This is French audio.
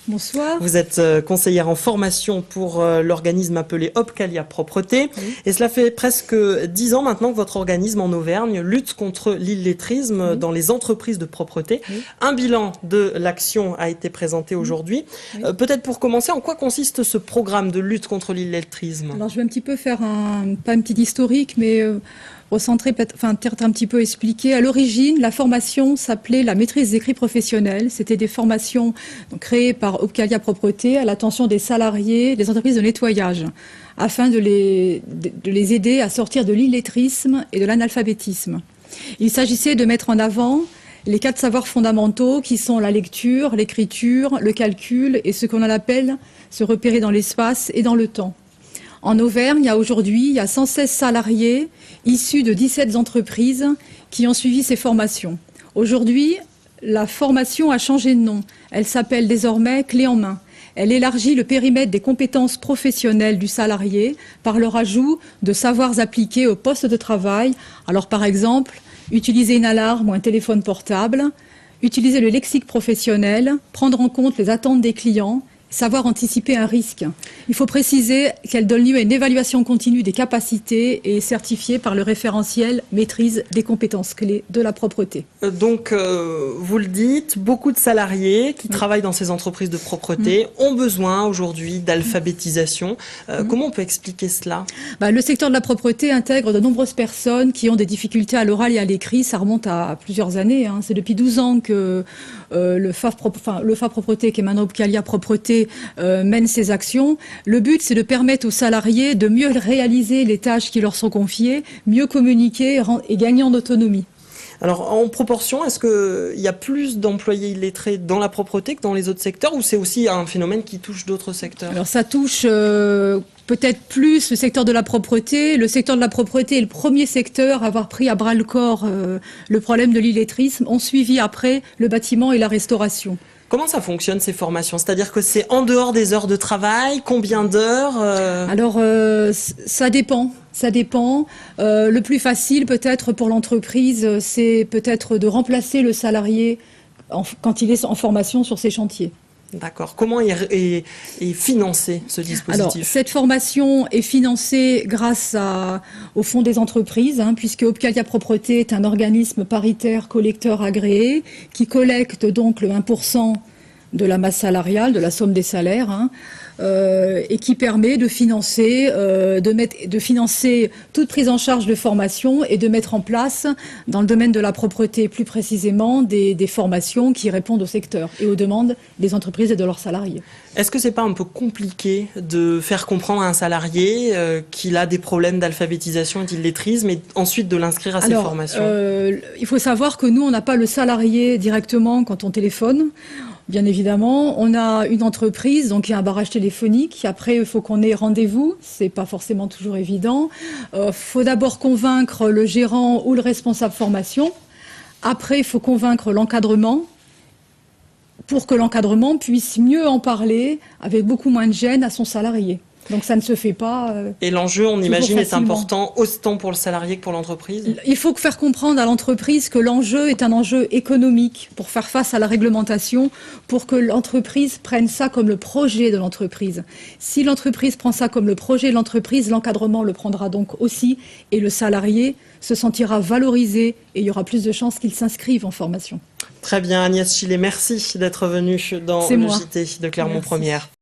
Bonsoir. Vous êtes conseillère en formation pour l'organisme appelé Opcalia Propreté. Oui. Et cela fait presque 10 ans maintenant que votre organisme en Auvergne lutte contre l'illettrisme dans les entreprises de propreté. Oui. Un bilan de l'action a été présenté aujourd'hui. Oui. Peut-être pour commencer, en quoi consiste ce programme de lutte contre l'illettrisme? Alors je vais un petit peu faire pas un petit historique, mais recentrer, peut-être un petit peu expliquer. À l'origine, la formation s'appelait la maîtrise d'écrit professionnelle. C'était des formations créées par Opcalia Propreté à l'attention des salariés des entreprises de nettoyage, afin de les aider à sortir de l'illettrisme et de l'analphabétisme. Il s'agissait de mettre en avant les 4 savoirs fondamentaux qui sont la lecture, l'écriture, le calcul et ce qu'on appelle se repérer dans l'espace et dans le temps. En Auvergne, il y a 116 salariés issus de 17 entreprises qui ont suivi ces formations. Aujourd'hui, la formation a changé de nom. Elle s'appelle désormais Clé en main. Elle élargit le périmètre des compétences professionnelles du salarié par le rajout de savoirs appliqués au poste de travail. Alors par exemple, utiliser une alarme ou un téléphone portable, utiliser le lexique professionnel, prendre en compte les attentes des clients, savoir anticiper un risque. Il faut préciser qu'elle donne lieu à une évaluation continue des capacités et est certifiée par le référentiel maîtrise des compétences clés de la propreté. Donc, vous le dites, beaucoup de salariés qui travaillent dans ces entreprises de propreté ont besoin aujourd'hui d'alphabétisation. Comment on peut expliquer cela? Le secteur de la propreté intègre de nombreuses personnes qui ont des difficultés à l'oral et à l'écrit. Ça remonte à plusieurs années. C'est depuis 12 ans que le FAF Propreté, qui est maintenant Opcalia Propreté, mène ces actions. Le but, c'est de permettre aux salariés de mieux réaliser les tâches qui leur sont confiées, mieux communiquer et gagner en autonomie. Alors, en proportion, est-ce qu'il y a plus d'employés illettrés dans la propreté que dans les autres secteurs, ou c'est aussi un phénomène qui touche d'autres secteurs? Alors, ça touche peut-être plus le secteur de la propreté. Le secteur de la propreté est le premier secteur à avoir pris à bras-le-corps le problème de l'illettrisme. On suivi après le bâtiment et la restauration. Comment ça fonctionne ces formations? C'est-à-dire que c'est en dehors des heures de travail? Combien d'heures? Alors, ça dépend. Ça dépend. Le plus facile peut-être pour l'entreprise, c'est peut-être de remplacer le salarié quand il est en formation sur ces chantiers. D'accord. Comment est financé ce dispositif? Alors, cette formation est financée grâce au Fonds des entreprises, puisque Opcalia Propreté est un organisme paritaire collecteur agréé qui collecte donc le 1% de la masse salariale, de la somme des salaires, et qui permet de financer, financer toute prise en charge de formation et de mettre en place, dans le domaine de la propreté plus précisément, des formations qui répondent au secteur et aux demandes des entreprises et de leurs salariés. Est-ce que c'est pas un peu compliqué de faire comprendre à un salarié qu'il a des problèmes d'alphabétisation et d'illettrisme et ensuite de l'inscrire à ces formations? Il faut savoir que nous, on n'a pas le salarié directement quand on téléphone. Bien évidemment, on a une entreprise, donc il y a un barrage téléphonique. Après, il faut qu'on ait rendez-vous. C'est pas forcément toujours évident. Faut d'abord convaincre le gérant ou le responsable formation. Après, il faut convaincre l'encadrement pour que l'encadrement puisse mieux en parler avec beaucoup moins de gêne à son salarié. Donc ça ne se fait pas. Et l'enjeu, on imagine, est important autant pour le salarié que pour l'entreprise? Il faut faire comprendre à l'entreprise que l'enjeu est un enjeu économique pour faire face à la réglementation, pour que l'entreprise prenne ça comme le projet de l'entreprise. Si l'entreprise prend ça comme le projet de l'entreprise, l'encadrement le prendra donc aussi et le salarié se sentira valorisé et il y aura plus de chances qu'il s'inscrive en formation. Très bien, Agnès Chillet, merci d'être venue dans le JT de Clermont Première.